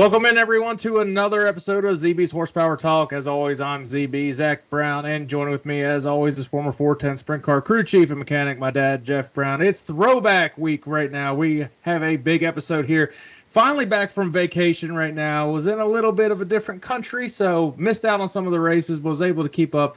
Welcome in, everyone, to another episode of ZB's Horsepower Talk. As always, I'm ZB, Zack Brown, and joining with me, as always, is former 410 Sprint Car crew chief and mechanic, my dad, Jeff Brown. It's Throwback Week right now. We have a big episode here. Finally back from vacation right now. Was in a little bit of a different country, so missed out on some of the races, but was able to keep up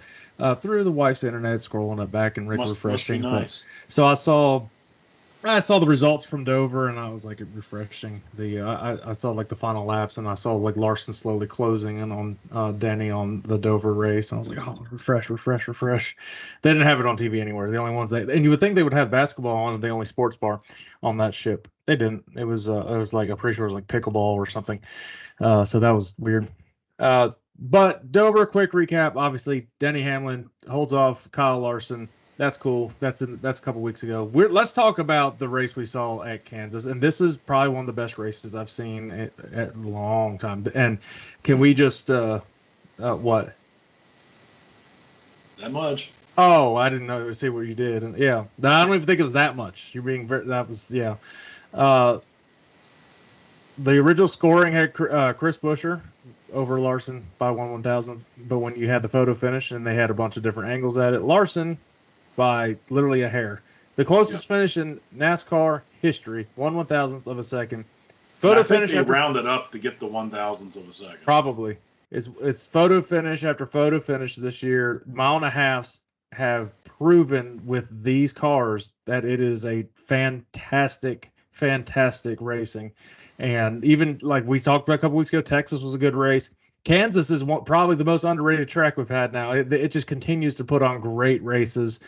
through the wife's internet, scrolling it back and refreshing. Nice. So I saw the results from Dover, and I was like refreshing. I saw like the final laps, and I saw like Larson slowly closing in on Denny on the Dover race. And I was like, oh, refresh. They didn't have it on TV anywhere. The only ones and you would think they would have basketball on the only sports bar on that ship. They didn't. It was like, I'm pretty sure it was like pickleball or something. So that was weird. But Dover, quick recap. Obviously, Denny Hamlin holds off Kyle Larson. That's cool. That's a couple weeks ago. Let's talk about the race we saw at Kansas, and this is probably one of the best races I've seen at a long time. And can we just what? That much? Oh, I didn't know. See what you did, and yeah, I don't even think it was that much. You're being that was yeah. The original scoring had Chris Buescher over Larson by 1/1000th, but when you had the photo finish and they had a bunch of different angles at it, Larson by literally a hair. The closest finish in NASCAR history, 1/1000th of a second. Photo finish. They rounded up to get the 1/1000th of a second. Probably. It's photo finish after photo finish this year. Mile and a halves have proven with these cars that it is a fantastic racing. And even like we talked about a couple weeks ago, Texas was a good race. Kansas is probably the most underrated track we've had now. It just continues to put on great races,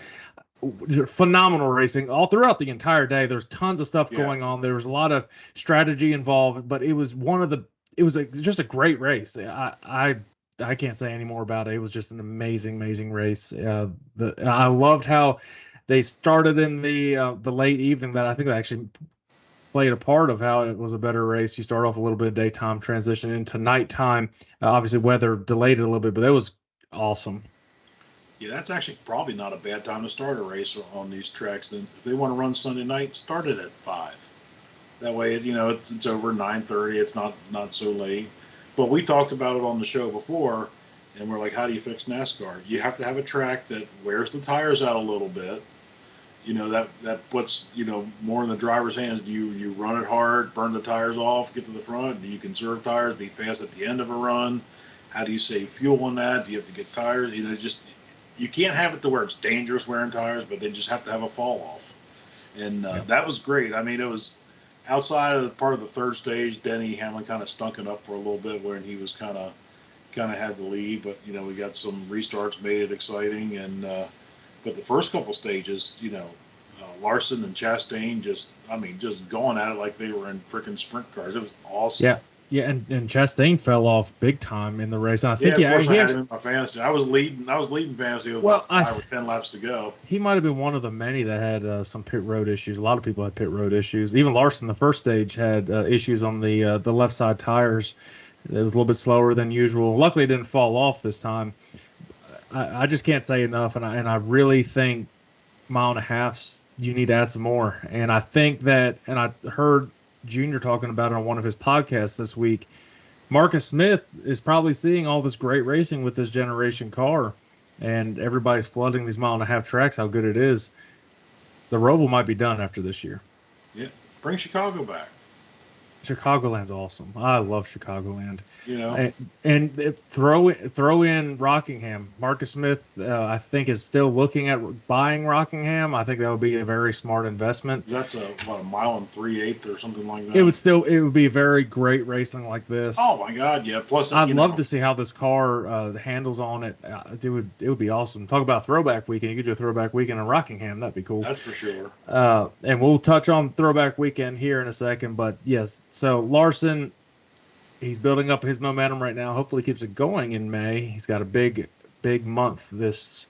phenomenal racing all throughout the entire day. There's tons of stuff going on. There was a lot of strategy involved, but it was just a great race. I can't say any more about it. It was just an amazing race. I loved how they started in the late evening. That I think they actually played a part of how it was a better race. You start off a little bit of daytime, transition into nighttime. Obviously, weather delayed it a little bit, but that was awesome. Yeah, that's actually probably not a bad time to start a race on these tracks. Then, if they want to run Sunday night, start it at 5. That way, it's over 9:30. It's not so late. But we talked about it on the show before, and we're like, how do you fix NASCAR? You have to have a track that wears the tires out a little bit. That puts, more in the driver's hands. Do you run it hard, burn the tires off, get to the front? Do you conserve tires, be fast at the end of a run? How do you save fuel on that? Do you have to get tires? You can't have it to where it's dangerous wearing tires, but they just have to have a fall off. And that was great. I mean, it was outside of the part of the third stage. Denny Hamlin kind of stunk it up for a little bit when he was kind of had the lead, but we got some restarts, made it exciting. And but the first couple stages, Larson and Chastain just going at it like they were in freaking sprint cars. It was awesome. Yeah, and Chastain fell off big time in the race. And I think he had him in my fantasy. I was leading fantasy with about 5 or 10 laps to go. He might have been one of the many that had some pit road issues. A lot of people had pit road issues. Even Larson, the first stage, had issues on the left side tires. It was a little bit slower than usual. Luckily, it didn't fall off this time. I just can't say enough, and I really think mile and a halfs, you need to add some more. And I think that, and I heard Junior talking about it on one of his podcasts this week, Marcus Smith is probably seeing all this great racing with this generation car, and everybody's flooding these mile and a half tracks, how good it is. The Roval might be done after this year. Yeah, bring Chicago back. Chicagoland's awesome. I love Chicagoland. And throw in Rockingham. Marcus Smith, I think, is still looking at buying Rockingham. I think that would be a very smart investment. That's a 1 mile and 3/8 or something like that. It would be very great racing like this. Oh my God, yeah. Plus, I'd love to see how this car the handles on it. It would be awesome. Talk about throwback weekend. You could do a throwback weekend in Rockingham. That'd be cool. That's for sure. And we'll touch on throwback weekend here in a second. But yes, so Larson, he's building up his momentum right now. Hopefully keeps it going in May. He's got a big month this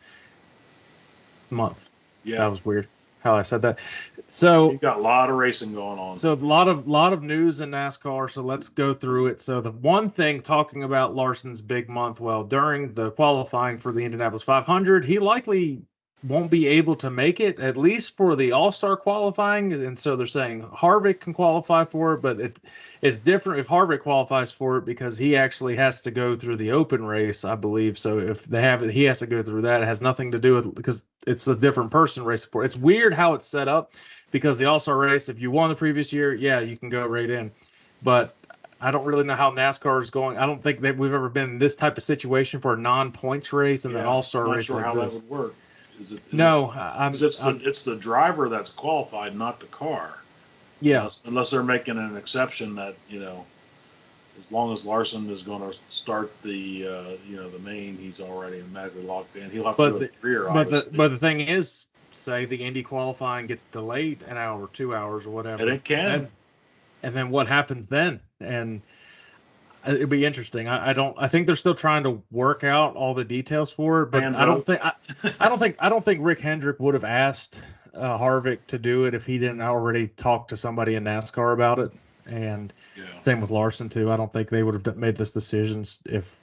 month. Yeah. That was weird how I said that. So you've got a lot of racing going on. So a lot of news in NASCAR. So let's go through it. So the one thing talking about Larson's big month, well, during the qualifying for the Indianapolis 500, he likely won't be able to make it, at least for the All-Star qualifying. And so they're saying Harvick can qualify for it, but it's different if Harvick qualifies for it because he actually has to go through the open race, I believe. So if they have it, he has to go through that. It has nothing to do with, because it's a different person racing for it. It's weird how it's set up because the All-Star race, if you won the previous year, yeah, you can go right in. But I don't really know how NASCAR is going. I don't think that we've ever been in this type of situation for a non-points race and an Yeah, All-Star I'm not race sure like how this. that would work. Is it? No, Because it's the driver that's qualified, not the car. yeah. Unless they're making an exception that as long as Larson is going to start the the main, he's already automatically locked in. He'll have to go to the rear, obviously. But the thing is, say the Indy qualifying gets delayed an hour, 2 hours, or whatever, and it can. And then what happens then? And it'd be interesting. I think they're still trying to work out all the details for it, but I don't think Rick Hendrick would have asked Harvick to do it if he didn't already talk to somebody in NASCAR about it. And same with Larson too. I don't think they would have made this decisions if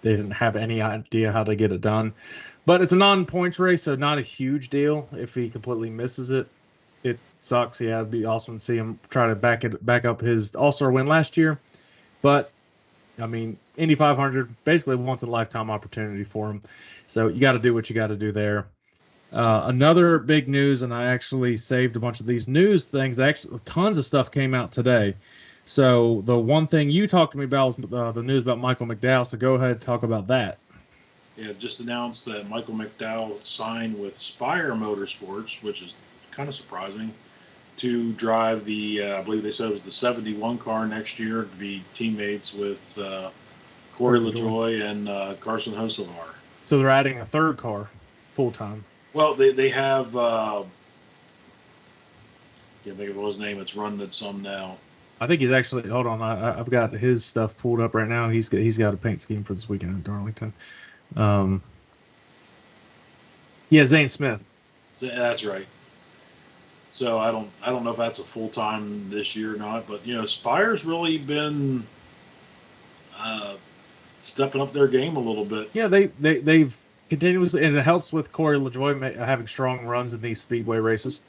they didn't have any idea how to get it done. But it's a non-points race, so not a huge deal if he completely misses it. It sucks. Yeah, it'd be awesome to see him try to back up his All-Star win last year. But I mean, Indy 500 basically once in a lifetime opportunity for him. So you got to do what you got to do there. Another big news, and I actually saved a bunch of these news things. Actually, tons of stuff came out today. So the one thing you talked to me about was the news about Michael McDowell. So go ahead and talk about that. Yeah, just announced that Michael McDowell signed with Spire Motorsports, which is kind of surprising, to drive the, I believe they said it was the 71 car next year, to be teammates with Corey LaJoie and Carson Hocevar. So they're adding a third car full time. Well, they have, can't think of his name, it's running at some now. I think he's actually, hold on, I've got his stuff pulled up right now. He's got a paint scheme for this weekend in Darlington. Yeah, Zane Smith. That's right. So I don't know if that's a full time this year or not, but Spire's really been stepping up their game a little bit. Yeah, they've continuously, and it helps with Corey LaJoie having strong runs in these speedway races,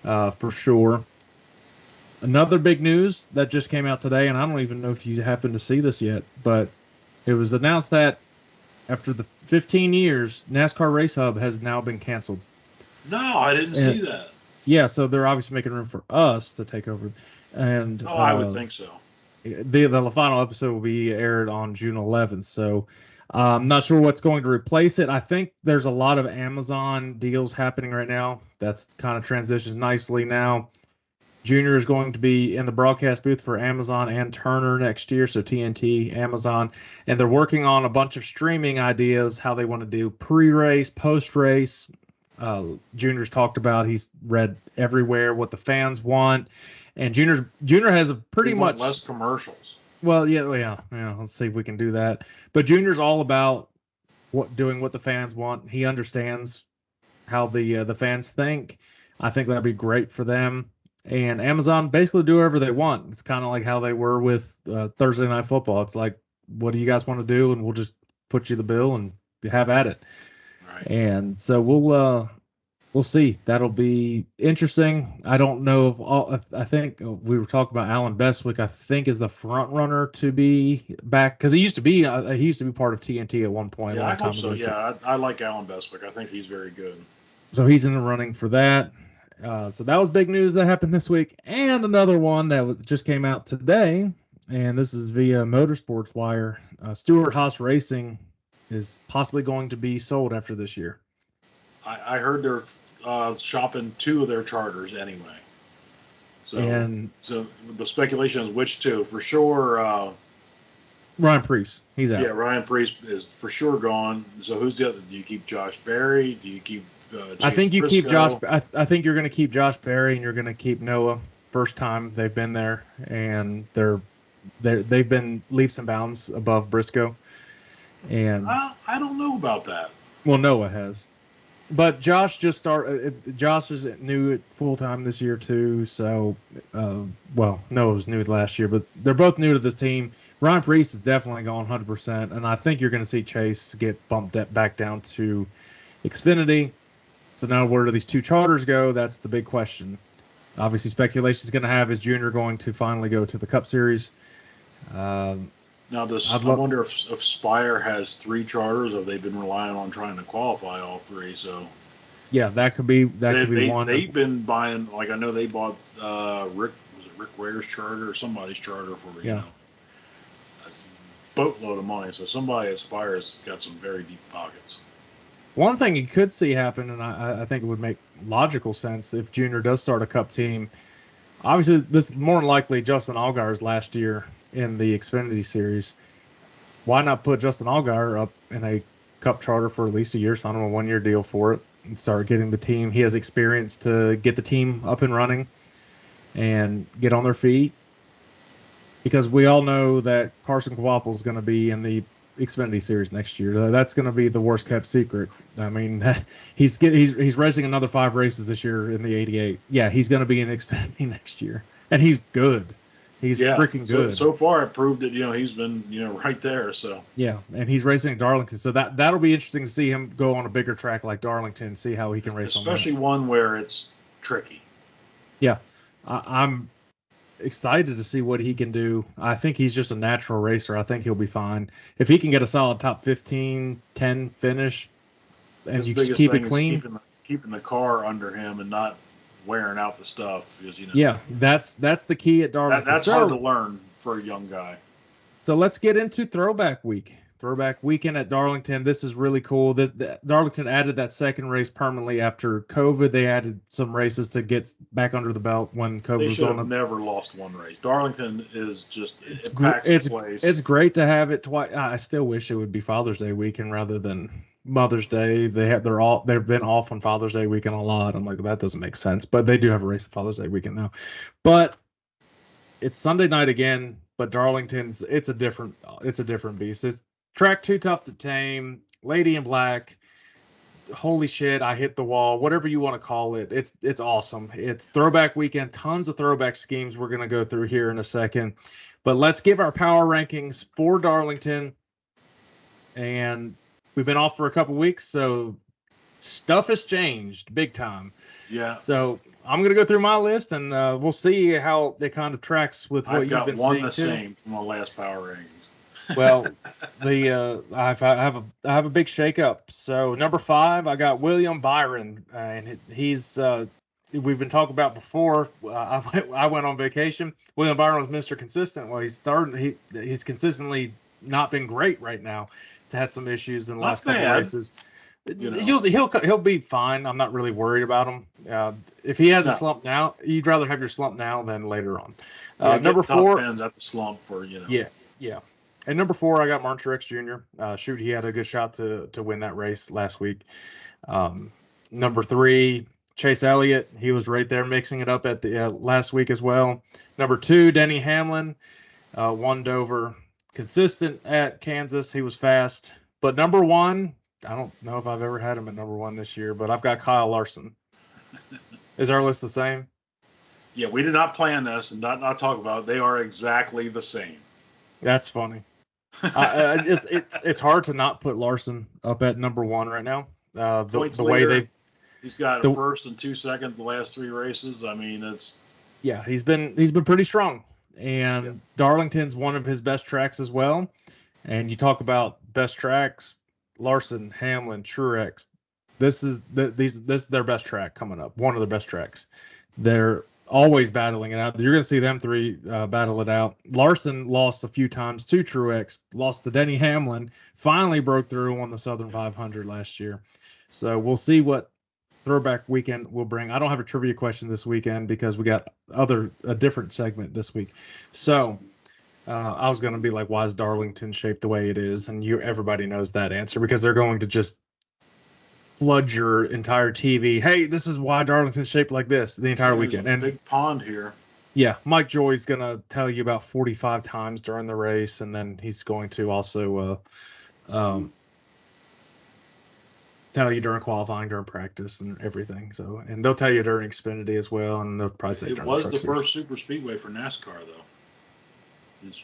for sure. Another big news that just came out today, and I don't even know if you happen to see this yet, but it was announced that after the 15 years, NASCAR Race Hub has now been canceled. No, I didn't see that. Yeah, so they're obviously making room for us to take over. And I would think so. The final episode will be aired on June 11th, so I'm not sure what's going to replace it. I think there's a lot of Amazon deals happening right now. That's kind of transitioned nicely now. Junior is going to be in the broadcast booth for Amazon and Turner next year, so TNT, Amazon, and they're working on a bunch of streaming ideas, how they want to do pre-race, post-race. Junior's talked about, he's read everywhere what the fans want, and Junior has a pretty much less commercials. Well, yeah. Let's see if we can do that. But Junior's all about doing what the fans want. He understands how the fans think. I think that'd be great for them. And Amazon basically do whatever they want. It's kind of like how they were with Thursday Night Football. It's like, what do you guys want to do? And we'll just put you the bill and have at it. Right. And so we'll see. That'll be interesting. I don't know if I think we were talking about Alan Bestwick. I think is the front runner to be back because he used to be part of TNT at one point. Yeah, I hope so. Yeah, I like Alan Bestwick. I think he's very good. So he's in the running for that. So that was big news that happened this week. And another one that just came out today, and this is via Motorsports Wire. Stewart-Haas Racing is possibly going to be sold after this year. I heard they're shopping 2 of their charters anyway. So the speculation is which 2. For sure, Ryan Preece. He's out. Yeah, Ryan Preece is for sure gone. So who's the other? Do you keep Josh Berry? Do you keep I think you Briscoe? keep Josh. I think you're going to keep Josh Berry and you're going to keep Noah. First time they've been there, and they've been leaps and bounds above Briscoe. And I don't know about that. Well, Noah has, but Josh just started. Josh is new at full time this year too. So, Noah was new last year, but they're both new to the team. Ryan Preece is definitely gone 100%, and I think you're going to see Chase get bumped back down to Xfinity. So now where do these two charters go? That's the big question. Obviously, speculation is going to have is Junior going to finally go to the Cup Series. Now, I wonder if Spire has 3 charters, or they've been relying on trying to qualify all 3. So yeah, that could be one. They've been buying, like I know they bought Rick Ware's charter or somebody's charter for you know a boatload of money. So somebody at Spire's got some very deep pockets. One thing you could see happen, and I think it would make logical sense if Junior does start a Cup team. Obviously, this is more than likely Justin Allgaier's last year in the Xfinity Series. Why not put Justin Allgaier up in a Cup charter for at least a year, sign him a 1-year deal for it, and start getting the team. He has experience to get the team up and running and get on their feet. Because we all know that Carson Kvapil is going to be in the Xfinity Series next year. That's going to be the worst kept secret. I mean, he's racing another 5 races this year in the 88. Yeah, he's going to be in Xfinity next year, and he's good. He's freaking good. So far, it proved that he's been right there. So yeah, and he's racing at Darlington, so that'll be interesting to see him go on a bigger track like Darlington, see how he can race, especially one where it's tricky. Yeah, I'm excited to see what he can do. I think he's just a natural racer. I think he'll be fine if he can get a solid top 15, 10 finish, and you just keep it clean. Keeping the car under him and not wearing out the stuff, because yeah, that's the key at Darlington. That's hard to learn for a young guy. So let's get into Throwback Week. Throwback Weekend at Darlington. This is really cool. Darlington added that second race permanently after COVID. They added some races to get back under the belt when COVID was going on. They should have never lost one race. Darlington is just it's great to have it twice. I still wish it would be Father's Day weekend rather than Mother's Day. They've been off on Father's Day weekend a lot. I'm like, that doesn't make sense. But they do have a race on Father's Day weekend now. But it's Sunday night again. But Darlington's it's a different beast. It's track too tough to tame. Lady in Black. Holy shit! I hit the wall. Whatever you want to call it. It's awesome. It's Throwback Weekend. Tons of throwback schemes we're gonna go through here in a second. But let's give our power rankings for Darlington. And we've been off for a couple weeks, so stuff has changed big time. Yeah. So I'm going to go through my list, and we'll see how it kind of tracks with what you've been seeing. I've got one the same from my last power rankings. Well, I have a big shakeup. So number 5, I got William Byron, and he's we've been talking about before. I went on vacation. William Byron was Mr. Consistent. Well, he's consistently not been great right now. He's had some issues in the last couple of races. He'll be fine. I'm not really worried about him. If he has a slump now, you'd rather have your slump now than later on. Number 4, at the slump for Yeah. And number 4, I got Martin Truex Jr. He had a good shot to win that race last week. Number 3, Chase Elliott. He was right there mixing it up at the last week as well. Number 2, Denny Hamlin. Won Dover. Consistent at Kansas. He was fast. But number 1, I don't know if I've ever had him at number 1 this year, but I've got Kyle Larson. Is our list the same? Yeah, we did not plan this and not talk about it. They are exactly the same. That's funny. It's hard to not put Larson up at number 1 right now. The way he's got first and 2 seconds the last 3 races. I mean, he's been pretty strong. And Darlington's one of his best tracks as well. And you talk about best tracks, Larson, Hamlin, Truex. This is their best track coming up. One of their best tracks. They're always battling it out. You're going to see them 3 battle it out. Larson lost a few times to Truex, lost to Denny Hamlin, finally broke through on the Southern 500 last year. So we'll see what Throwback Weekend will bring. I don't have a trivia question this weekend because we got a different segment this week. So I was going to be like, why is Darlington shaped the way it is? And everybody knows that answer because they're going to just flood your entire TV. Hey, this is why Darlington's shaped like this the entire weekend. And big pond here. Yeah, Mike Joy's going to tell you about 45 times during the race, and then he's going to also tell you during qualifying, during practice, and everything. So, and they'll tell you during Xfinity as well, and they'll probably say it was the first super speedway for NASCAR,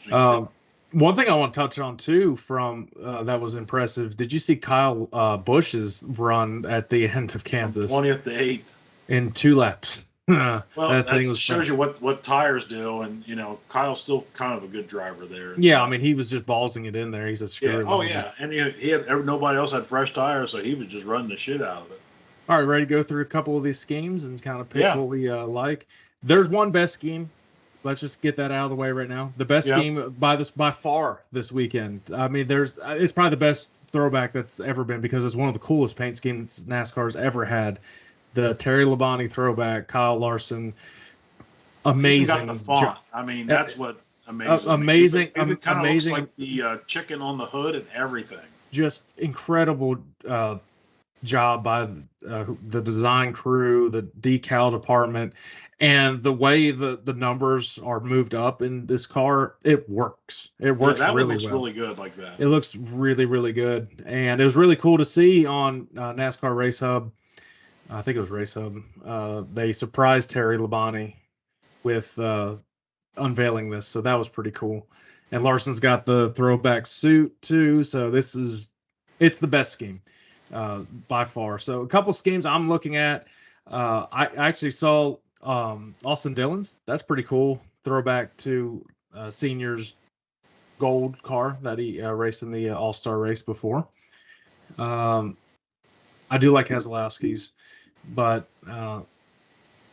though. One thing I want to touch on too from that was impressive. Did you see Kyle Busch's run at the end of From Kansas 20th to 8th. in 2 laps? Well, That thing that was shows you what tires do, and Kyle's still kind of a good driver there. yeah. I mean, he was just ballsing it in there. He said, Yeah. "Screw it." Oh yeah, and he had nobody else had fresh tires, so he was just running the shit out of it. All right, ready to go through a couple of these schemes and kind of pick Yeah. what we like. There's one best scheme. Let's just get that out of the way right now. The best Yeah. scheme by far this weekend. I mean, it's probably the best throwback that's ever been because it's one of the coolest paint schemes NASCAR's ever had. The Terry Labonte throwback, Kyle Larson, Even got the amazing, font. I mean, that's what amazes me. Even kind of looks amazing, like the chicken on the hood and everything. just incredible job by the design crew, the decal department, and the way the numbers are moved up in this car. It works. It works that really one looks well. really good like that. It looks really, really good, and it was really cool to see on NASCAR Race Hub. I think it was Race Hub. They surprised Terry Labonte with unveiling this, so that was pretty cool. And Larson's got the throwback suit too, so it's the best scheme by far. So a couple schemes I'm looking at. I actually saw Austin Dillon's. That's pretty cool. Throwback to seniors gold car that he raced in the All-Star race before. I do like Keselowski's, but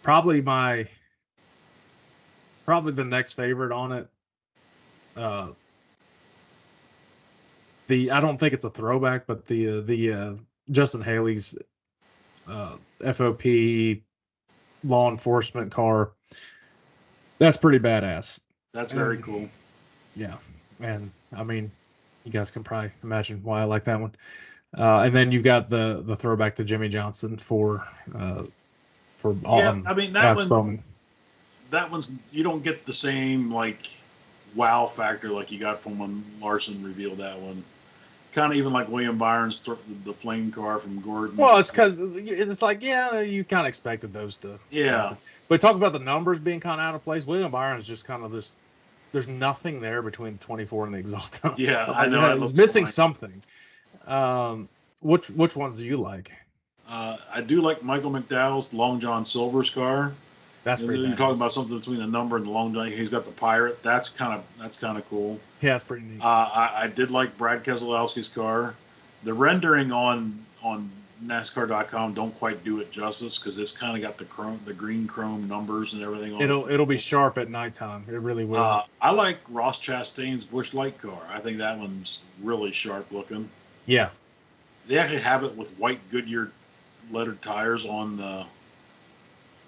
probably the next favorite on it. I don't think it's a throwback, but the Justin Haley's FOP law enforcement car. That's pretty badass. That's very cool. Yeah, and I mean, you guys can probably imagine why I like that one. And then you've got the throwback to Jimmy Johnson for I mean that one's you don't get the same like wow factor like you got from when Larson revealed that one. Kind of even like William Byron's the flame car from Gordon. Well, it's because it's like, yeah, you kind of expected those to. Yeah. But talk about the numbers being kind of out of place. William Byron's just kind of this. There's nothing there between the 24 and the Exalta. Yeah, I know. It's missing something. Which ones do you like? I do like Michael McDowell's Long John Silver's car. That's pretty. You're talking about something between a number and the Long John. He's got the Pirate. That's kind of cool. Yeah, that's pretty neat. I did like Brad Keselowski's car. The rendering on NASCAR.com don't quite do it justice because it's kind of got the green chrome numbers and everything on It'll be sharp at nighttime. It really will. I like Ross Chastain's Busch Light car. I think that one's really sharp looking. Yeah. They actually have it with white Goodyear lettered tires on the.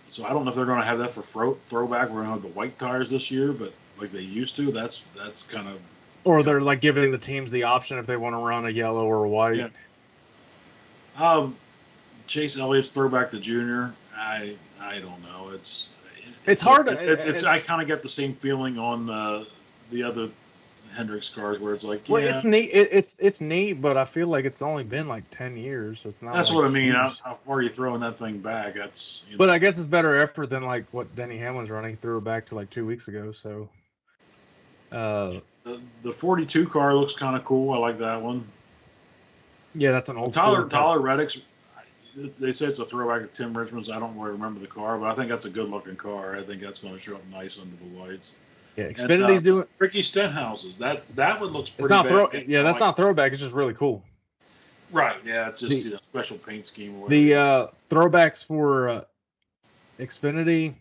So I don't know if they're going to have that for throwback. We're going to have the white tires this year, but like they used to, that's kind of. Or they're like giving the teams the option if they want to run a yellow or a white. Yeah. Chase Elliott's throwback to Junior. I don't know. It's hard. I kind of get the same feeling on the other Hendrix cars where it's like, well, it's neat. It's neat, but I feel like it's only been like 10 years. It's not. That's like what I mean. How far are you throwing that thing back? That's. But I guess it's better effort than like what Denny Hamlin's running. He threw it back to like 2 weeks ago. So. The 42 car looks kind of cool. I like that one. Yeah, that's an old. Tyler Reddick's. They say it's a throwback to Tim Richmond's. I don't really remember the car, but I think that's a good looking car. I think that's going to show up nice under the lights. Yeah, Xfinity's doing Ricky Stenhouse's. That one looks pretty. It's not that's not throwback. It's just really cool. Right. Yeah. It's just a special paint scheme. Or the throwbacks for Xfinity.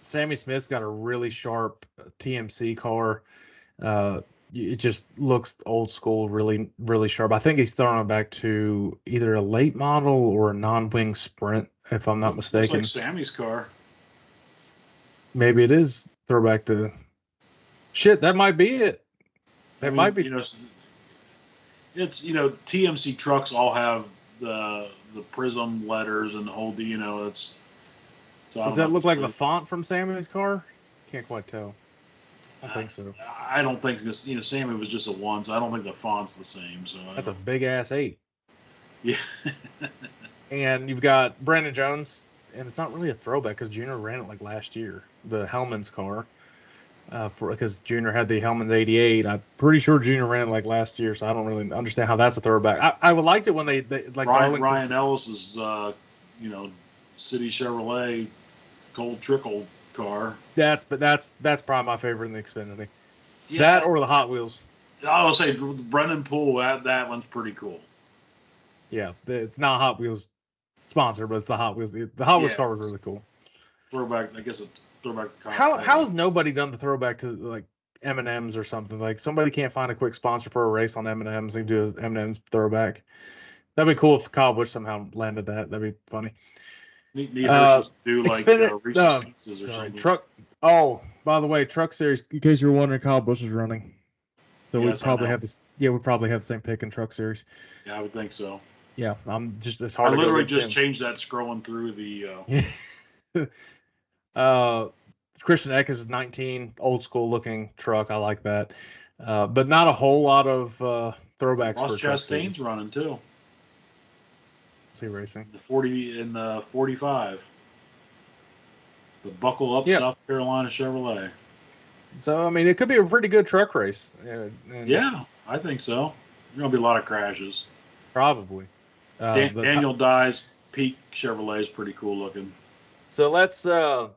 Sammy Smith's got a really sharp TMC car. It just looks old school, really, really sharp. I think he's throwing it back to either a late model or a non-wing Sprint, if I'm not mistaken. Looks like Sammy's car. Maybe it is throwback to. Shit, that might be it. Might be. It's TMC trucks all have the prism letters and the whole. It's. So does that look like the font from Sammy's car? Can't quite tell. I think so. I don't think this. Sammy was just a 1, so I don't think the font's the same. So that's a big ass 8. Yeah. And you've got Brandon Jones, and it's not really a throwback because Junior ran it like last year. The Hellman's car. because Junior had the Hellman's 88. I'm pretty sure Junior ran it like last year, so I don't really understand how that's a throwback. I would liked it when they like Ryan Ellis's, City Chevrolet Cold Trickle car. That's probably my favorite in the Xfinity. Yeah, that or the Hot Wheels. I would say Brennan Poole. That one's pretty cool. Yeah, it's not Hot Wheels sponsor, but it's the Hot Wheels. The Hot Wheels car was really cool. Throwback, I guess a throwback. How's nobody done the throwback to like M&M's or something? Like somebody can't find a quick sponsor for a race on M&M's. They do an M&M's throwback. That'd be cool if Kyle Busch somehow landed that. That'd be funny. Need do like Reese's Pieces or something. Truck. Oh, by the way, Truck Series. In case you're wondering, Kyle Busch is running. So we probably have this. Yeah, we probably have the same pick in Truck Series. Yeah, I would think so. Yeah, I'm just as hard. I literally just changed that scrolling through the. Christian Eckes is 19, old school looking truck. I like that, but not a whole lot of throwbacks. Ross Chastain's running too. See racing the 40 and the 45. The Buckle Up South Carolina Chevrolet. So I mean, it could be a pretty good truck race. Yeah, I think so. There's gonna be a lot of crashes. Probably. Daniel Dye's Peak Chevrolet is pretty cool looking. So let's talk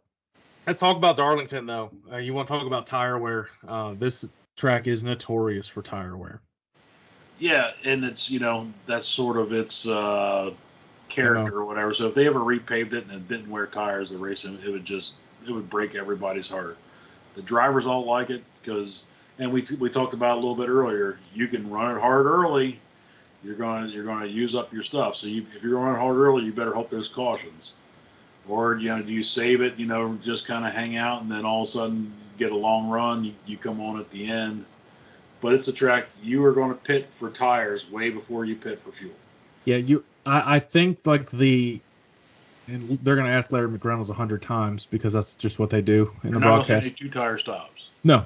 about Darlington though. You want to talk about tire wear? This track is notorious for tire wear. Yeah, and it's that's sort of its character or whatever. So if they ever repaved it and it didn't wear tires, the racing it would break everybody's heart. The drivers all like it because, and we talked about it a little bit earlier. You can run it hard early. You're gonna use up your stuff. So if you're running hard early, you better hope there's cautions. Or do you save it? Just kind of hang out, and then all of a sudden get a long run. You come on at the end. But it's a track you are going to pit for tires way before you pit for fuel. Yeah, I think like they're going to ask Larry McReynolds 100 times because that's just what they do in the broadcast. Not 2 tire stops. No.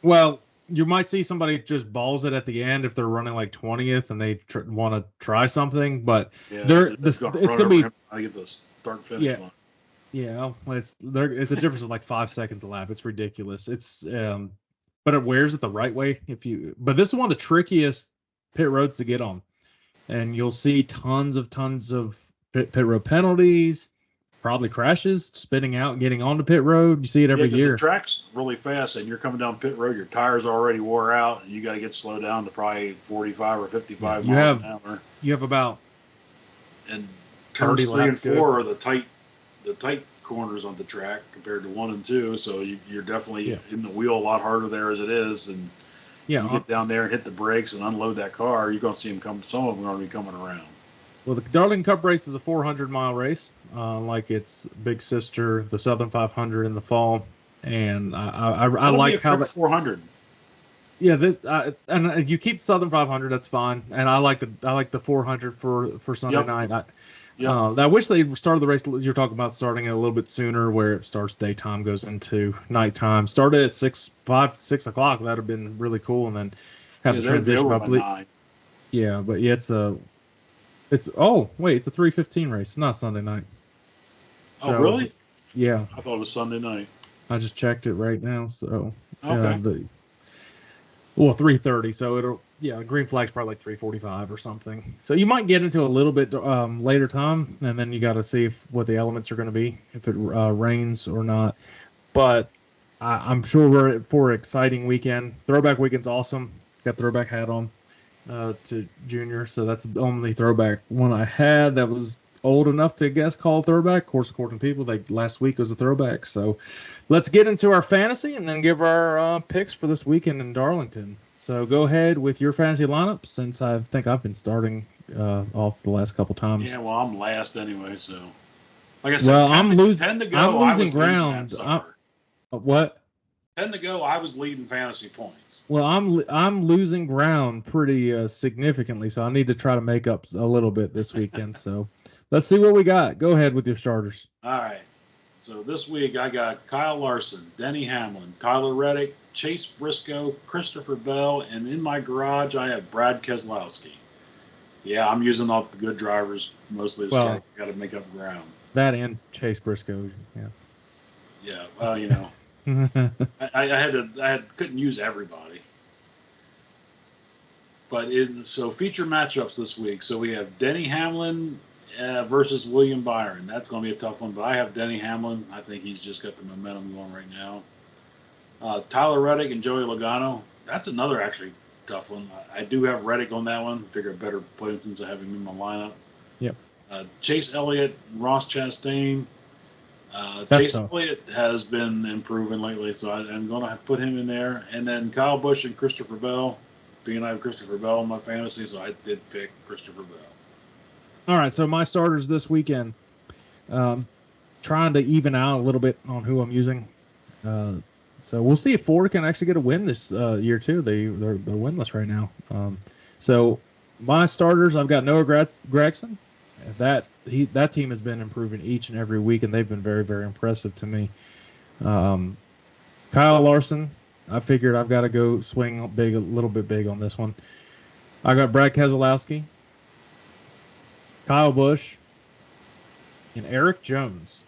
Well, you might see somebody just balls it at the end if they're running like 20th and they want to try something, but it's going to be. I get the start finish line. Yeah, it's a difference of like 5 seconds a lap. It's ridiculous. It's but it wears it the right way but this is one of the trickiest pit roads to get on. And you'll see tons of pit road penalties, probably crashes, spinning out and getting onto pit road. You see it every year. The track's really fast, and you're coming down pit road. Your tires already wore out, and you got to get slowed down to probably 45 or 55 miles an hour. You have about and turns 3 and 4 are the tight corners on the track compared to 1 and 2. So you're definitely in the wheel a lot harder there as it is, and. You get down there and hit the brakes and unload that car, you're going to see them come. Some of them are going to be coming around. Well, the Darlington Cup race is a 400-mile race, like its big sister, the Southern 500 in the fall. And I like how that 400. Yeah, and you keep Southern 500, that's fine. And I like the 400 for Sunday night. I wish they started the race. You're talking about starting it a little bit sooner, where it starts daytime, goes into nighttime. Started at 6 o'clock. That'd have been really cool, and then have the transition. Yeah, but it's a 3:15 race, not Sunday night. So, really? Yeah, I thought it was Sunday night. I just checked it right now. So okay. 3:30. So it'll. Yeah, green flag's probably like 3:45 or something. So you might get into a little bit later time, and then you got to see what the elements are going to be, if it rains or not. But I'm sure we're for an exciting weekend. Throwback weekend's awesome. Got throwback hat on to Junior, so that's the only throwback one I had that was old enough to call throwback. Of course, according to people, last week was a throwback. So let's get into our fantasy and then give our picks for this weekend in Darlington. So go ahead with your fantasy lineup, since I think I've been starting off the last couple times. Yeah, well, I'm last anyway, so like I said, I'm losing ground. What? 10 to go, I was leading fantasy points. Well, I'm losing ground pretty significantly, so I need to try to make up a little bit this weekend. So let's see what we got. Go ahead with your starters. All right. So this week I got Kyle Larson, Denny Hamlin, Tyler Reddick, Chase Briscoe, Christopher Bell, and in my garage I have Brad Keselowski. Yeah, I'm using all the good drivers mostly. Got to make up ground. That and Chase Briscoe. Yeah. Yeah. Well, couldn't use everybody. But so feature matchups this week. So we have Denny Hamlin versus William Byron. That's going to be a tough one, but I have Denny Hamlin. I think he's just got the momentum going right now. Tyler Reddick and Joey Logano. That's another actually tough one. I do have Reddick on that one. Figure I better put him since I have him in my lineup. Yep. Chase Elliott, Ross Chastain. That's Chase Elliott has been improving lately, so I'm going to put him in there. And then Kyle Busch and Christopher Bell. Being I have Christopher Bell in my fantasy, so I did pick Christopher Bell. All right, so my starters this weekend. Trying to even out a little bit on who I'm using. So we'll see if Ford can actually get a win this year too. They're winless right now. So my starters, I've got Noah Gragson. That team has been improving each and every week, and they've been very, very impressive to me. Kyle Larson, I figured I've got to go swing big, a little bit big on this one. I got Brad Keselowski, Kyle Busch, and Eric Jones.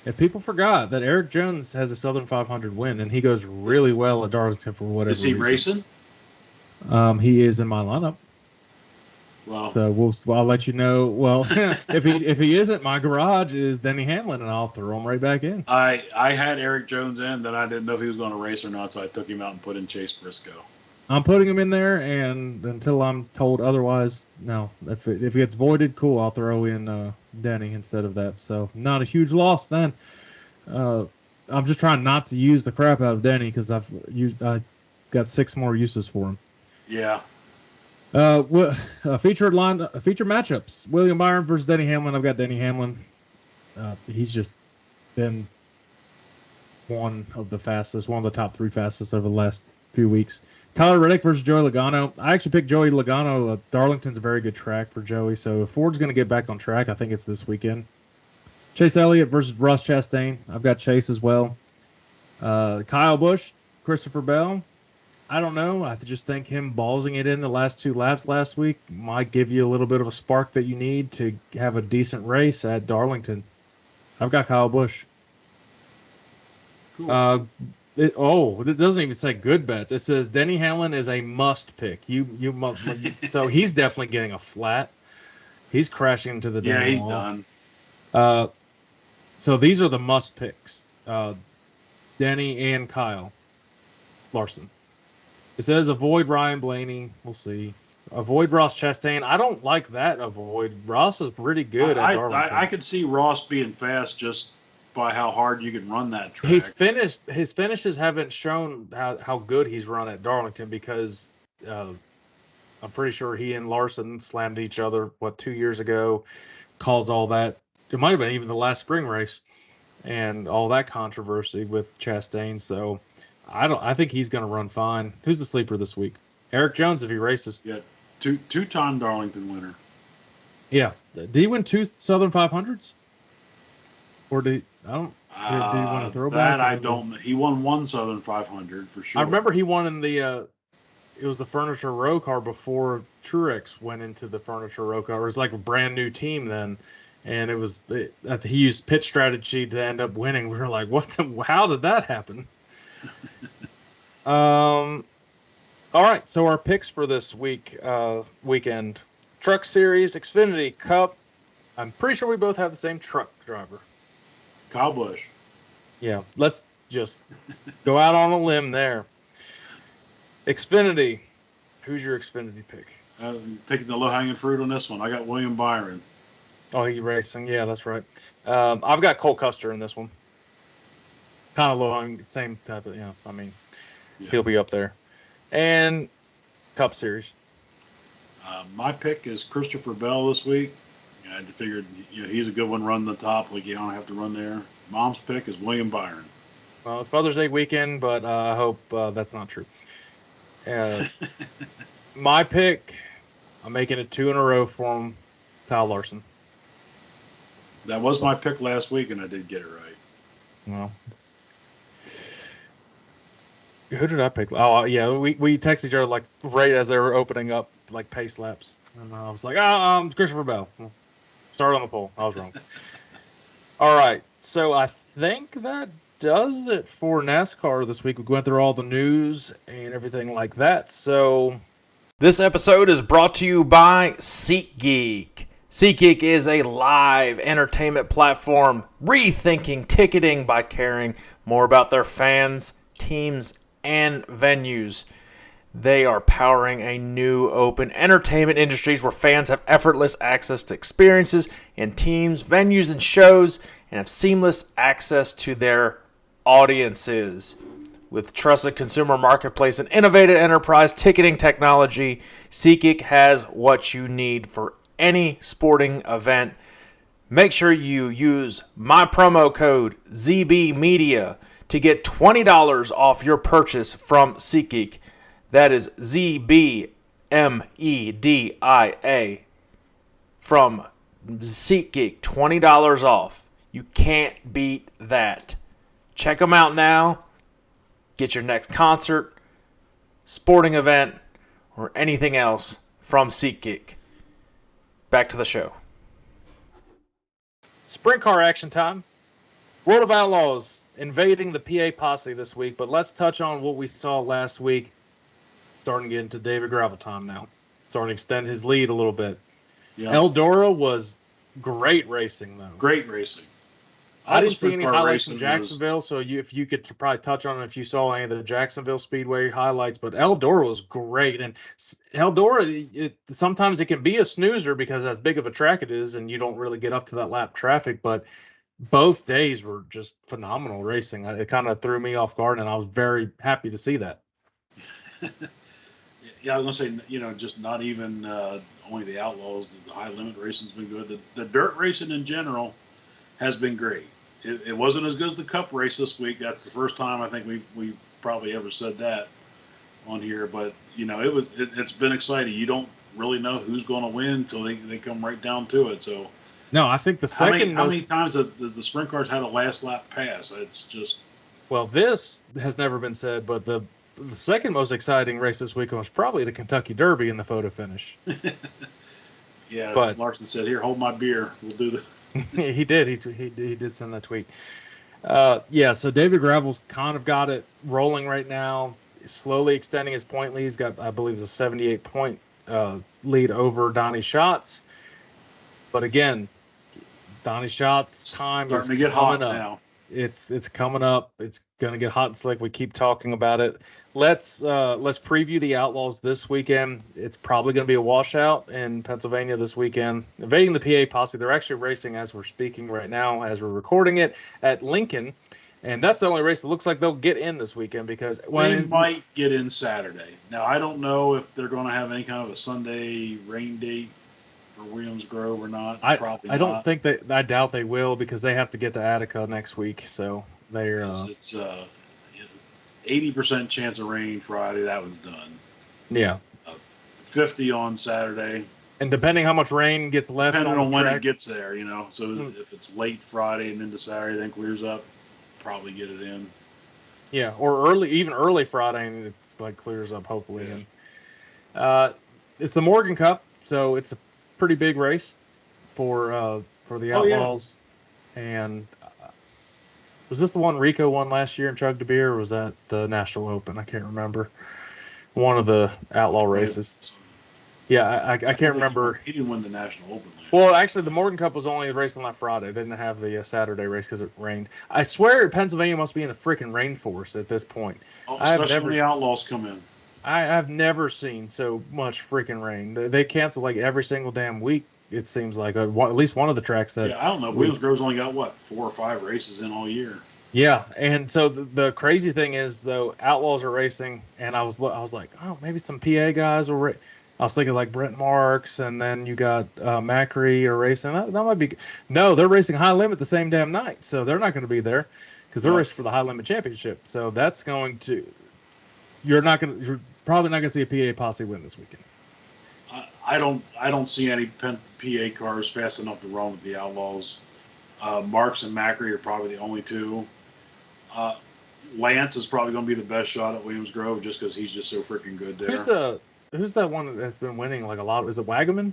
If people forgot that Eric Jones has a Southern 500 win, and he goes really well at Darlington for whatever reason. Is he racing? He is in my lineup. Well, so I'll let you know. Well, if he isn't, my garage is Denny Hamlin, and I'll throw him right back in. I had Eric Jones in, then I didn't know if he was going to race or not, so I took him out and put in Chase Briscoe. I'm putting him in there, and until I'm told otherwise, no. If it gets voided, cool. I'll throw in Denny instead of that. So not a huge loss then. I'm just trying not to use the crap out of Denny because I got 6 more uses for him. Yeah. Featured matchups: William Byron versus Denny Hamlin. I've got Denny Hamlin. He's just been one of the top 3 fastest over the last few weeks. Tyler Reddick versus Joey Logano. I actually picked Joey Logano. Darlington's a very good track for Joey, so if Ford's going to get back on track, I think it's this weekend. Chase Elliott versus Ross Chastain. I've got Chase as well. Kyle Busch, Christopher Bell. I don't know. I just think him ballsing it in the last 2 laps last week might give you a little bit of a spark that you need to have a decent race at Darlington. I've got Kyle Busch. Cool. It doesn't even say good bets. It says Denny Hamlin is a must pick. So he's definitely getting a flat. He's crashing into the yeah, he's wall. done. So these are the must picks. Denny and Kyle Larson. It says avoid Ryan Blaney. We'll see. Avoid Ross Chastain. I don't like that avoid. Ross is pretty good at Darlington. I could see Ross being fast just by how hard you can run that track. His finishes haven't shown how good he's run at Darlington because I'm pretty sure he and Larson slammed each other 2 years ago, caused all that. It might have been even the last spring race and all that controversy with Chastain. So I think he's going to run fine. Who's the sleeper this week? Eric Jones if he races. Yeah, two-time Darlington winner. Yeah, did he win 2 Southern 500s? Or did he win a throwback? That I don't. He won 1 Southern 500 for sure. I remember he won in the. It was the Furniture Row car before Truex went into the Furniture Row car. It was like a brand new team then, and he used pit strategy to end up winning. We were like, how did that happen? All right, so our picks for this weekend: Truck Series, Xfinity, Cup. I'm pretty sure we both have the same truck driver. Kyle Busch. Yeah, let's just go out on a limb there. Xfinity. Who's your Xfinity pick? Taking the low-hanging fruit on this one. I got William Byron. Oh, he's racing. Yeah, that's right. I've got Cole Custer in this one. Kind of low-hanging, same type of, he'll be up there. And Cup Series. My pick is Christopher Bell this week. I figured he's a good one running the top. Like you don't have to run there. Mom's pick is William Byron. Well, it's Mother's Day weekend, but I hope that's not true. My pick, I'm making it 2 in a row for him, Kyle Larson. That was my pick last week, and I did get it right. Well, who did I pick? Oh, yeah, we texted each other like right as they were opening up like pace laps, and I was like, Christopher Bell. Start on the pole. I was wrong. All right, so I think that does it for NASCAR this week. We went through all the news and everything like that. So this episode is brought to you by SeatGeek. SeatGeek is a live entertainment platform rethinking ticketing by caring more about their fans, teams, and venues. They are powering a new open entertainment industries where fans have effortless access to experiences in teams, venues, and shows, and have seamless access to their audiences. With trusted consumer marketplace and innovative enterprise ticketing technology, SeatGeek has what you need for any sporting event. Make sure you use my promo code ZBMedia to get $20 off your purchase from SeatGeek. That is ZBMEDIA from SeatGeek, $20 off. You can't beat that. Check them out now. Get your next concert, sporting event, or anything else from SeatGeek. Back to the show. sprint car action time. World of Outlaws invading the PA Posse this week, but let's touch on what we saw last week. Starting to get into David Gravel time now. Starting to extend his lead a little bit. Yeah. Eldora was great racing, though. Great racing. I didn't see any highlights from Jacksonville, so if you could probably touch on it if you saw any of the Jacksonville Speedway highlights. But Eldora was great, and Eldora, sometimes it can be a snoozer because as big of a track it is, and you don't really get up to that lap traffic. But both days were just phenomenal racing. It kind of threw me off guard, and I was very happy to see that. Yeah, I was gonna say, just not even only the Outlaws. The high limit racing's been good. The dirt racing in general has been great. It wasn't as good as the Cup race this week. That's the first time I think we probably ever said that on here. But it's been exciting. You don't really know who's going to win until they come right down to it. So no, I think the second how many times the sprint cars had a last lap pass? It's just this has never been said, but the second most exciting race this weekend was probably the Kentucky Derby in the photo finish. Yeah, but Larson said, "Here, hold my beer. We'll do the." He did. He did send that tweet. So David Gravel's kind of got it rolling right now. He's slowly extending his point lead. He's got, I believe, a 78 point lead over Donnie Schatz. But again, Donnie Schatz' time is starting to get hot up. Now. It's coming up. It's gonna get hot and slick. We keep talking about it. Let's preview the Outlaws this weekend. It's probably gonna be a washout in Pennsylvania this weekend. Invading the PA Posse. They're actually racing as we're speaking right now, as we're recording it at Lincoln, and that's the only race that looks like they'll get in this weekend because they might get in Saturday. Now I don't know if they're going to have any kind of a Sunday rain date for Williams Grove or not. Probably I don't think that. I doubt they will because they have to get to Attica next week. So they're it's 80% chance of rain Friday. That one's done. Yeah. 50 on Saturday. And depending how much rain gets left, depending on when it gets there, So if it's late Friday and into Saturday, then clears up, probably get it in. Yeah, or early Friday, and it clears up hopefully. Yeah. And it's the Morgan Cup, so it's a pretty big race for the Outlaws. Yeah. And was this the one Rico won last year and chugged a beer, or was that the National Open? I can't remember. One of the Outlaw races. Yeah, I can't remember. He didn't win the National Open last year. Well, actually, the Morgan Cup was only racing that Friday. They didn't have the Saturday race because it rained. I swear Pennsylvania must be in the freaking rainforest at this point. Especially when the Outlaws come in. I've never seen so much freaking rain. They cancel every single damn week. It seems like at least one of the tracks that. Yeah, I don't know. Williams Grove's only got 4 or 5 races in all year. Yeah, and so the crazy thing is though, Outlaws are racing, and I was like, oh, maybe some PA guys will. I was thinking like Brent Marks, and then you got Macri are racing. That might be. No, they're racing high limit the same damn night, so they're not going to be there because they're racing for the high limit championship. So that's going to. You're probably not going to see a PA Posse win this weekend. I don't see any PA cars fast enough to run with the Outlaws. Marks and Macri are probably the only two. Lance is probably going to be the best shot at Williams Grove just because he's just so freaking good there. Who's that one that's been winning a lot? Is it Wagaman?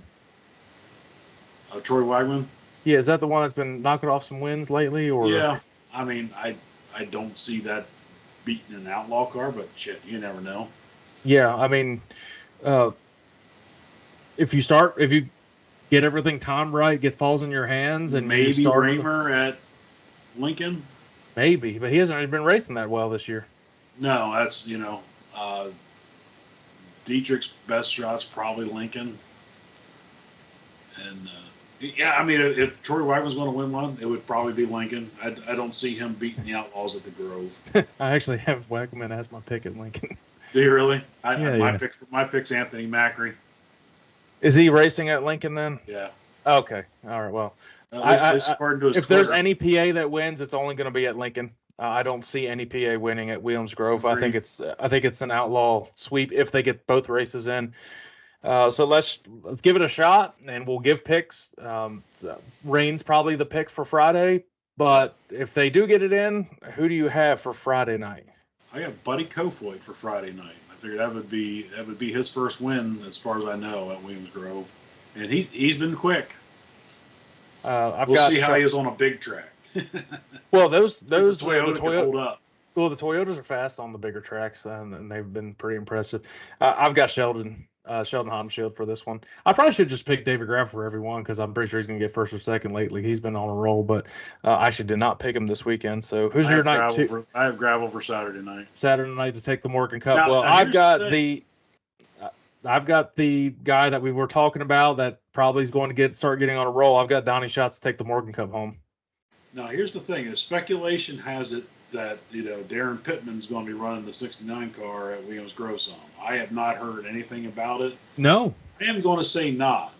Troy Wagman? Yeah, is that the one that's been knocking off some wins lately? Or yeah, I mean, I I don't see that beating an outlaw car, but shit, you never know. Yeah, I mean, uh, if you get everything timed right, get falls in your hands, and you Maybe start Raymer at Lincoln. maybe, but he hasn't really been racing that well this year. No, that's Dietrich's best shot's probably Lincoln. And yeah, I mean, if Troy Wagner's going to win one, it would probably be Lincoln. I don't see him beating the Outlaws at the Grove. I actually have Wagman as my pick at Lincoln. Do you really? Yeah. My pick's Anthony Macri. Is he racing at Lincoln then? Yeah. Okay. All right. Well, At least according to his if Twitter. there's any PA that wins, it's only going to be at Lincoln. I don't see any PA winning at Williams Grove. I think it's an outlaw sweep if they get both races in. So let's give it a shot, and we'll give picks. Rain's probably the pick for Friday, but if they do get it in, who do you have for Friday night? I got Buddy Kofoid for Friday night. I figured that would be his first win, as far as I know, at Williams Grove, and he's been quick. We'll see how he is on a big track. Well, those Toyota can hold up. Well, the Toyotas are fast on the bigger tracks, and they've been pretty impressive. I've got Sheldon Haudenschild for this one. I probably should just pick David Gravel for everyone because I'm pretty sure he's going to get first or second lately. He's been on a roll, but I actually did not pick him this weekend. So who's your night two? I have Gravel for Saturday night. Saturday night to take the Morgan Cup. Now, well, I've got the guy that we were talking about that probably is going to start getting on a roll. I've got Donnie Schatz to take the Morgan Cup home. Now, here's the thing. The speculation has it that, Darren Pittman's going to be running the 69 car at Williams Grove some. I have not heard anything about it. No. I am going to say not.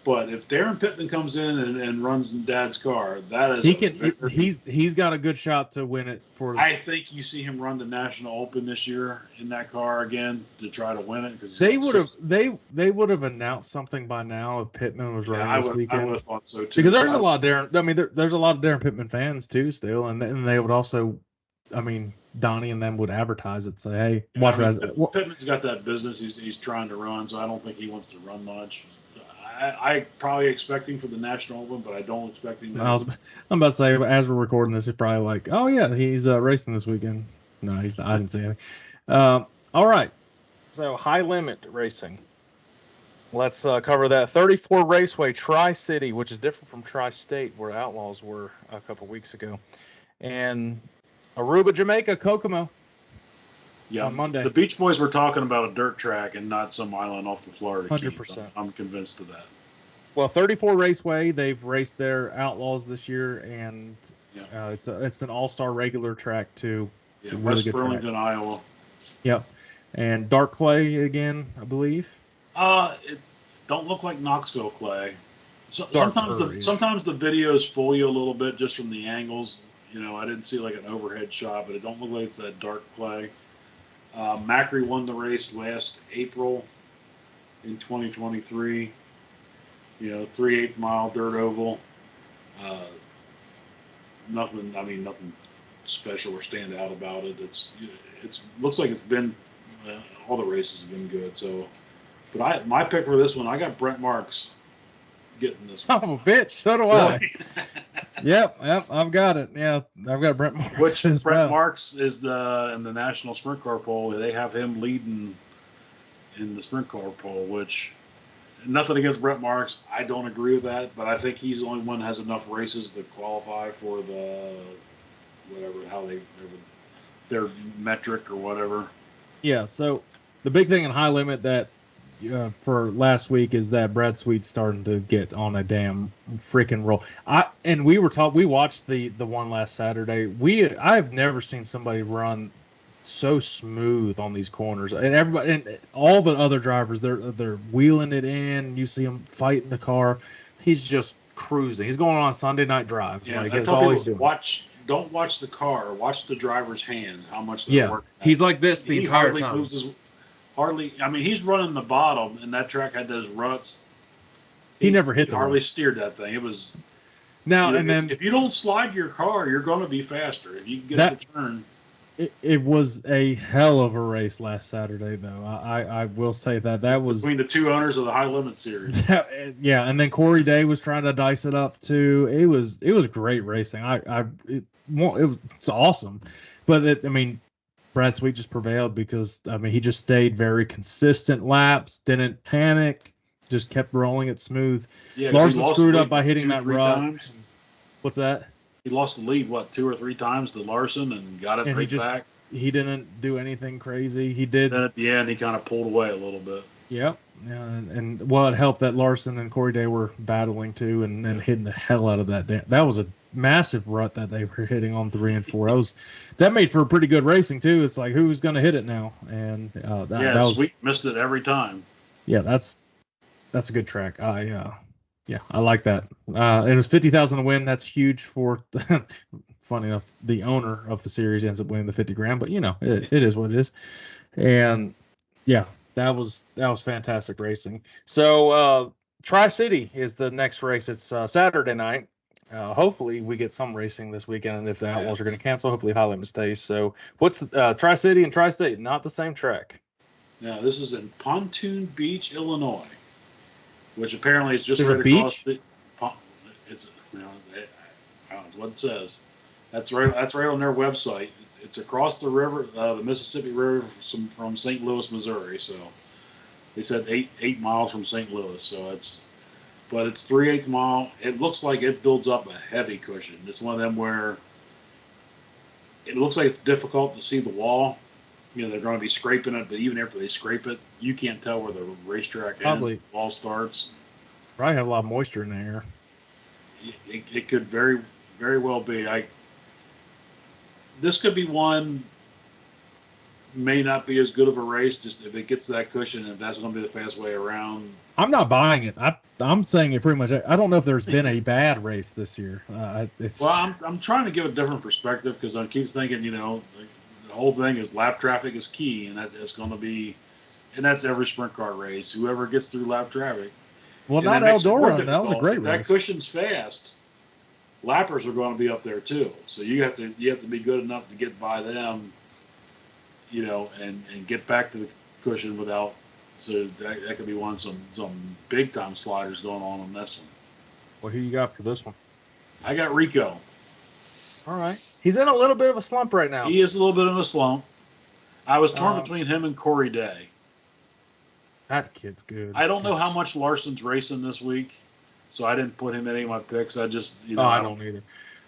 But if Darren Pittman comes in and runs in Dad's car, that is he's got a good shot to win it for. I think you see him run the National Open this year in that car again to try to win it, because they would have announced something by now if Pittman was running this weekend. I would have thought so too. Because there's a lot of Darren. I mean, there's a lot of Darren Pittman fans too still, and they would also, I mean, Donnie and them would advertise it, say, hey, watch Pittman's got that business he's trying to run, so I don't think he wants to run much. I probably expect him for the National Open, but I don't expect him. I'm about to say, as we're recording this, he's probably like, oh yeah, he's racing this weekend. No, he's not. I didn't see anything. All right, so high limit racing. Let's cover that. 34 Raceway Tri-City, which is different from Tri-State, where Outlaws were a couple weeks ago, and Aruba, Jamaica, Kokomo. Yeah, on Monday. The Beach Boys were talking about a dirt track and not some island off the Florida Keys. 100%. I'm convinced of that. Well, 34 Raceway, they've raced their Outlaws this year, and it's an all-star regular track too. It's a really West good Burlington, track. Iowa. Yep, and dark clay again, I believe. It don't look like Knoxville clay. Sometimes the videos fool you a little bit just from the angles. I didn't see like an overhead shot, but it don't look like it's that dark clay. Macri won the race last April in 2023. 3/8 mile dirt oval. Nothing special or stand out about it. It's looks like it's been all the races have been good. So, but my pick for this one, I got Brent Marks getting this. Son of a bitch, so do I. Yep, I've got it. Yeah, I've got Brent Marks. Which Brent Marks is in the National Sprint Car Poll. They have him leading in the Sprint Car Poll, which, nothing against Brent Marks. I don't agree with that, but I think he's the only one that has enough races to qualify for the their metric or whatever. Yeah, so the big thing in high limit that for last week is that Brad Sweet's starting to get on a damn freaking roll. We watched the one last Saturday. I've never seen somebody run so smooth on these corners, and everybody and all the other drivers they're wheeling it in. You see him fighting the car. He's just cruising. He's going on Sunday night drive. Yeah, that's all he's doing. Don't watch the car. Watch the driver's hands. How much they're working. He's like this the entire time. He's running the bottom, and that track had those ruts. He never hit the hardly steered that thing. It was if you don't slide your car, you're going to be faster. If you can get the turn. It was a hell of a race last Saturday, though. I will say that was between the two owners of the high limit series. Yeah, and then Corey Day was trying to dice it up too. It was great racing. it's awesome. But I mean, Brad Sweet just prevailed because I mean he just stayed very consistent laps, didn't panic, just kept rolling it smooth. Yeah, Larson screwed up by hitting that rut. Times. What's that? He lost the lead 2 or 3 times to Larson and got it right back. He didn't do anything crazy. He did. Then at the end, he kind of pulled away a little bit. Yep. Yeah, and well, it helped that Larson and Corey Day were battling too, and then hitting the hell out of that. That was a massive rut that they were hitting on 3 and 4. That made for pretty good racing too. It's like who's going to hit it now? And that was, Sweet missed it every time. Yeah, that's a good track. Yeah, I like that. It was 50,000 to win. That's huge for. Funny enough, the owner of the series ends up winning the 50 grand, but it is what it is. And yeah, that was fantastic racing. So Tri-City is the next race. It's Saturday night. Hopefully we get some racing this weekend, and if the Outlaws are going to cancel, hopefully High Limit stays. So what's the Tri-City and Tri-State? Not the same track. No, this is in Pontoon Beach, Illinois, which apparently is just There's right a beach? across the. It's I don't know what it says. That's right on their website. It's across the river, the Mississippi River from St. Louis, Missouri. So they said 8 miles from St. Louis. So it's 3/8 mile. It looks like it builds up a heavy cushion. It's one of them where it looks like it's difficult to see the wall. They're going to be scraping it, but even after they scrape it, you can't tell where the racetrack ends, the wall starts. Probably have a lot of moisture in the air. It could very, very well be. This could be one, may not be as good of a race, just if it gets that cushion, if that's going to be the fast way around. I'm not buying it. I'm saying it pretty much. I don't know if there's been a bad race this year. I'm trying to give a different perspective because I keep thinking, the whole thing is lap traffic is key, and that's going to be, and that's every sprint car race. Whoever gets through lap traffic. Well, not Eldora. That was a great race. That cushion's fast. Lappers are going to be up there too, so you have to be good enough to get by them, and get back to the cushion without. So that could be some big time sliders going on this one. Well, who you got for this one? I got Rico. All right, he's in a little bit of a slump right now. He is a little bit of a slump. I was torn between him and Corey Day. That kid's good. I don't know how much Larson's racing this week. So I didn't put him in any of my picks. I just, I don't either.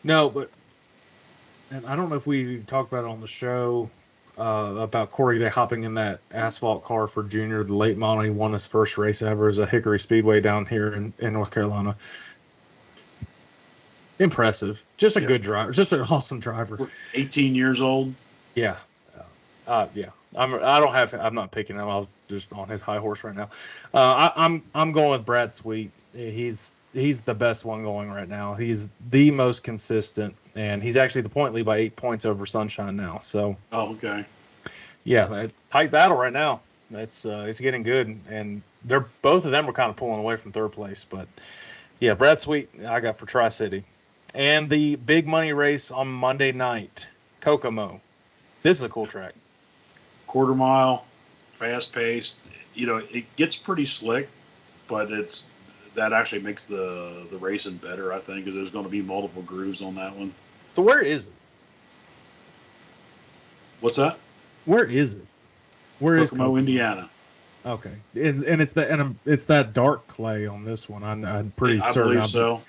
No, and I don't know if we talked about it on the show about Corey Day hopping in that asphalt car for Junior, the late model. He won his first race ever as a Hickory Speedway down here in North Carolina. Impressive. Just a good driver. Just an awesome driver. 18 years old. Yeah. Yeah. I'm not picking him. I was just on his high horse right now. I'm going with Brad Sweet. He's the best one going right now. He's the most consistent, and he's actually the point lead by 8 points over Sunshine now. So. Oh, okay. Yeah, tight battle right now. It's getting good, and both of them were kind of pulling away from third place. But yeah, Brad Sweet I got for Tri-City, and the big money race on Monday night, Kokomo. This is a cool track. Quarter mile, fast paced. It gets pretty slick, but that actually makes the racing better, I think, because there's going to be multiple grooves on that one. So where is it? What's that? Where is it? Where is Kokomo, Indiana? Okay, and it's that dark clay on this one. I'm pretty certain. I believe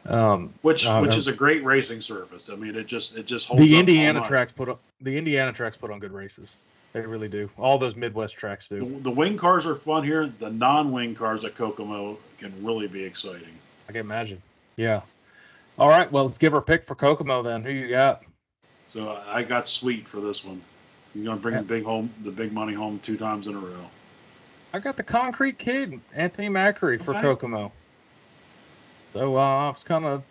so. Which is a great racing surface. I mean, it just holds. The Indiana tracks put on good races. They really do. All those Midwest tracks do. The wing cars are fun here. The non-wing cars at Kokomo can really be exciting. I can imagine. Yeah. All right. Well, let's give our pick for Kokomo then. Who you got? So I got Sweet for this one. You're going to bring the big money home 2 times in a row. I got the Concrete Kid, Anthony Macri, for Kokomo. So I was kind of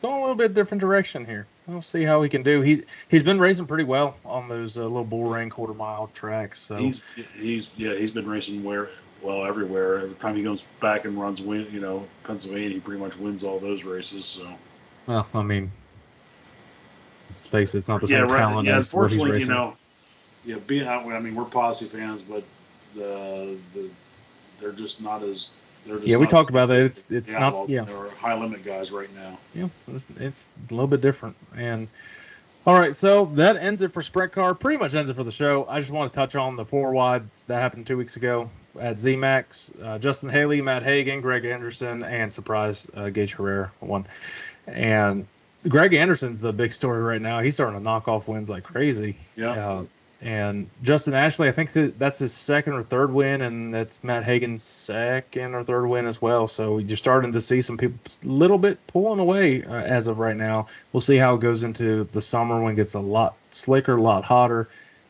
going a little bit different direction here. We'll see how he can do. He's been racing pretty well on those little bull ring quarter mile tracks. So he's been racing everywhere. Every time he goes back and runs Pennsylvania, he pretty much wins all those races. So well, I mean, let's face it, it's not the same talent as what he's racing. We're Posse fans, but they're just not as. We talked about that. It's not. Yeah, they're high limit guys right now. Yeah, it's a little bit different. And All right, so that ends it for Sprint Car. Pretty much ends it for the show. I just want to touch on the 4-wides that happened 2 weeks ago at ZMAX. Justin Haley, Matt Hagan, Greg Anderson, and surprise, Gage Herrera won. And Greg Anderson's the big story right now. He's starting to knock off wins like crazy. Yeah. And Justin Ashley, I think that's his second or third win, and that's Matt Hagan's second or third win as well. So you're starting to see some people a little bit pulling away as of right now. We'll see how it goes into the summer when it gets a lot slicker, a lot hotter.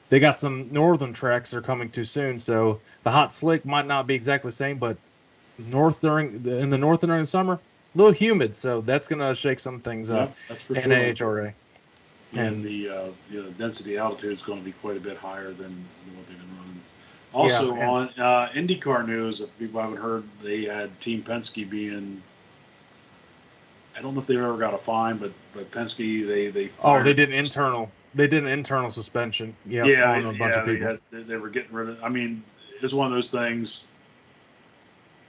They got some northern tracks that are coming too soon, so the hot slick might not be exactly the same, but in the north during the summer, a little humid, so that's going to shake some things up That's for in sure. AHRA. And the density altitude is going to be quite a bit higher than what they've been running. Also, on IndyCar news, if people haven't heard, they had Team Penske being. I don't know if they ever got a fine, but Penske they. They did an internal suspension. On a bunch of people. They were getting rid of. I mean, it's one of those things.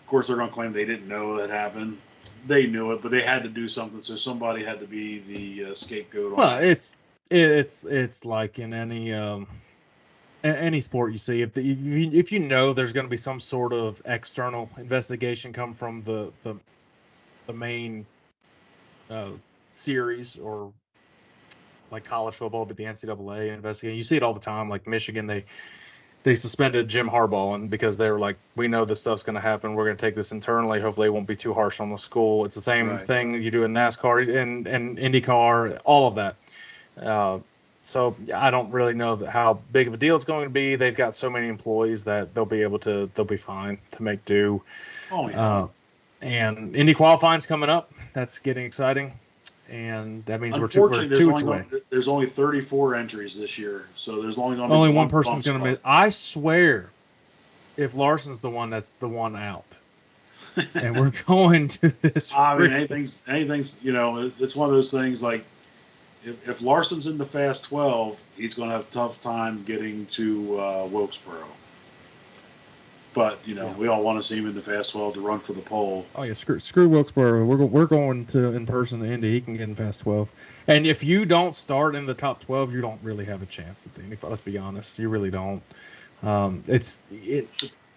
Of course, they're going to claim they didn't know that happened. They knew it, but they had to do something, so somebody had to be the scapegoat. Well, it's like in any sport you see. If you know there's going to be some sort of external investigation come from the main series, or like college football, but the NCAA investigating. You see it all the time. Like Michigan, they suspended Jim Harbaugh, and because they were like, we know this stuff's going to happen. We're going to take this internally. Hopefully it won't be too harsh on the school. It's the same thing you do in NASCAR and IndyCar, all of that. So I don't really know how big of a deal it's going to be. They've got so many employees that they'll be fine to make do. Oh, yeah. And Indy qualifying's coming up. That's getting exciting. And that means we're 2 weeks away. There's only 34 entries this year, so there's only one person's going to miss. I swear, if Larson's the one, that's the one out, and we're going to this. I mean, anything's. It's one of those things. Like, if Larson's in the Fast 12, he's going to have a tough time getting to Wilkesboro. But we all want to see him in the Fast 12 to run for the pole. Oh yeah, screw Wilkesboro. We're going to in person to Indy. He can get in Fast 12. And if you don't start in the top 12, you don't really have a chance at the Indy. Let's be honest, you really don't.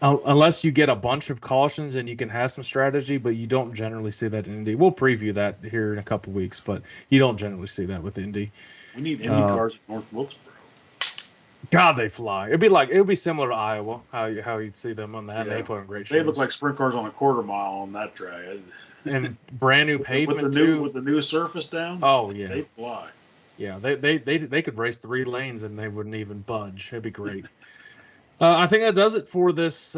Unless you get a bunch of cautions and you can have some strategy, but you don't generally see that in Indy. We'll preview that here in a couple weeks, but you don't generally see that with Indy. We need Indy cars at North Wilkesboro. God, they fly. It would be similar to Iowa, how you'd see them on that. Yeah. They put on great shows. They look like sprint cars on a quarter mile on that track. And brand new pavement with the new surface down. Oh yeah, they fly. Yeah, they could race 3 lanes and they wouldn't even budge. It'd be great. I think that does it for this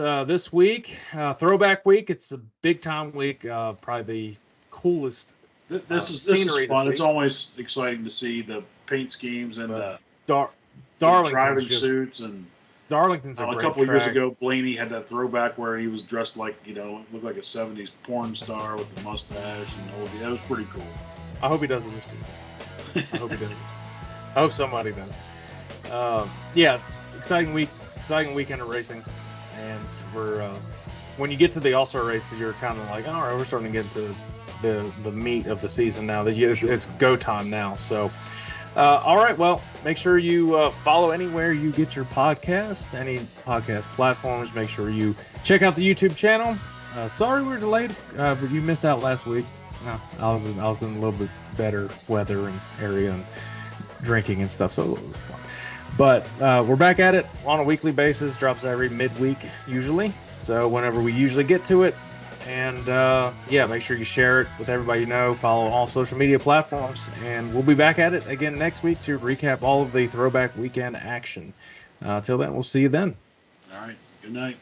week. Throwback week. It's a big time week. Probably the coolest. This is fun. It's always exciting to see the paint schemes and the driving suits and Darlington's a couple of years ago. Blaney had that throwback where he was dressed like looked like a '70s porn star with the mustache and all. That was pretty cool. I hope he does it this week. I hope he does it. I hope somebody does. Exciting week. Exciting weekend of racing, and we're when you get to the All-Star race, you're kind of like, all right, we're starting to get to the meat of the season now. It's go time now. So, all right, well, make sure you follow anywhere you get your podcast, any podcast platforms. Make sure you check out the YouTube channel. Sorry we're delayed, but you missed out last week. No, I was in a little bit better weather and area and drinking and stuff, so it was fun. But we're back at it on a weekly basis. Drops every midweek usually. So whenever we usually get to it. And make sure you share it with everybody you know. Follow all social media platforms. And we'll be back at it again next week to recap all of the Throwback weekend action. Till then, we'll see you then. All right. Good night.